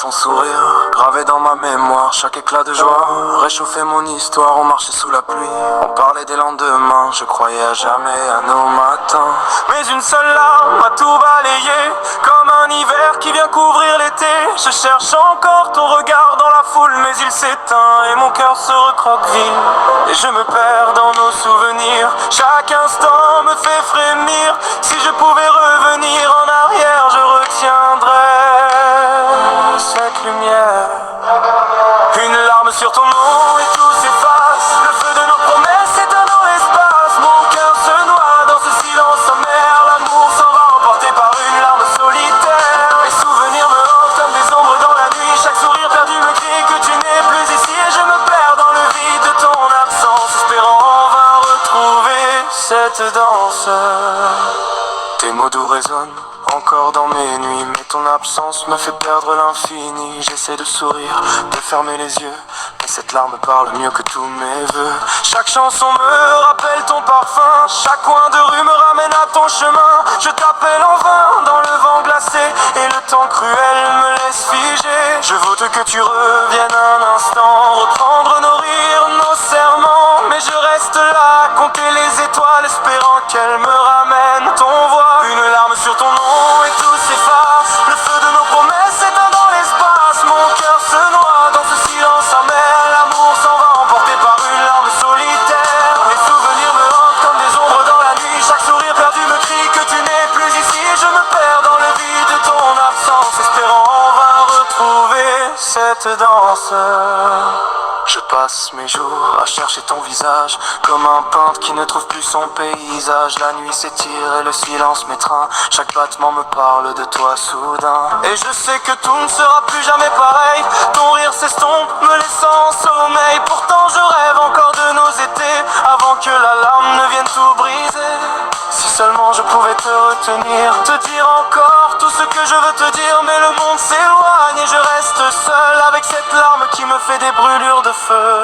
son sourire, gravé dans ma mémoire, chaque éclat de joie réchauffait mon histoire, on marchait sous la pluie, on parlait des lendemains, je croyais à jamais à nos matins. Mais une seule larme a tout balayé, comme un hiver qui vient couvrir l'été. Je cherche encore ton regard dans la foule, mais il s'éteint et mon cœur se recroqueville. Et je me perds dans nos souvenirs, chaque instant me fait frémir. Si je pouvais revenir en arrière, je retiendrais cette lumière. Une larme sur ton nom et tout s'efface. Le feu de nos promesses s'éteint dans l'espace. Mon cœur se noie dans ce silence sommaire. L'amour s'en va emporté par une larme solitaire. Les souvenirs me hantent comme des ombres dans la nuit. Chaque sourire perdu me crie que tu n'es plus ici. Et je me perds dans le vide de ton absence, espérant en vain retrouver cette danse. Tes mots doux résonnent encore dans mes nuits, mais ton absence me fait perdre l'infini. J'essaie de sourire, de fermer les yeux, mais cette larme parle mieux que tous mes vœux. Chaque chanson me rappelle ton parfum, chaque coin de rue me ramène à ton chemin. Je t'appelle en vain dans le vent glacé, et le temps cruel me laisse figé. Je vote que tu reviennes un instant, reprendre nos rires, nos serments. Mais je reste là, à compter les étoiles, espérant qu'elles me ramènent ton voix. Une larme sur ton nom et tout s'efface. Le feu de nos promesses s'éteint dans l'espace. Mon cœur se noie dans ce silence amer. L'amour s'en va emporté par une larme solitaire. Les souvenirs me hantent comme des ombres dans la nuit. Chaque sourire perdu me crie que tu n'es plus ici. Et je me perds dans le vide de ton absence, espérant en vain retrouver cette danse. Je passe mes jours à chercher ton visage, comme un peintre qui ne trouve plus son paysage. La nuit s'étire et le silence m'étreint, chaque battement me parle de toi soudain. Et je sais que tout ne sera plus jamais pareil, ton rire s'estompe me laissant en sommeil. Pourtant je rêve encore de nos étés, avant que la larme ne vienne tout briser. Si seulement je pouvais te retenir, te dire encore tout ce que je veux te dire. Mais le monde s'éloigne et je reste seul avec cette larme qui me fait des brûlures de feu.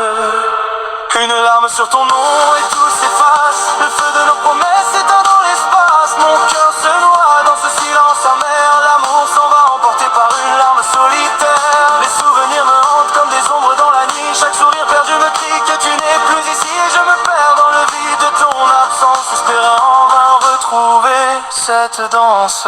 Une larme sur ton nom et tout s'efface. Le feu de nos promesses s'éteint dans l'espace. Mon cœur se noie dans ce silence amer. L'amour s'en va emporté par une larme solitaire. Les souvenirs me hantent comme des ombres dans la nuit. Chaque sourire perdu me crie que tu n'es plus ici. Et je me perds dans le vide de ton absence, espérant en vain retrouver cette danse.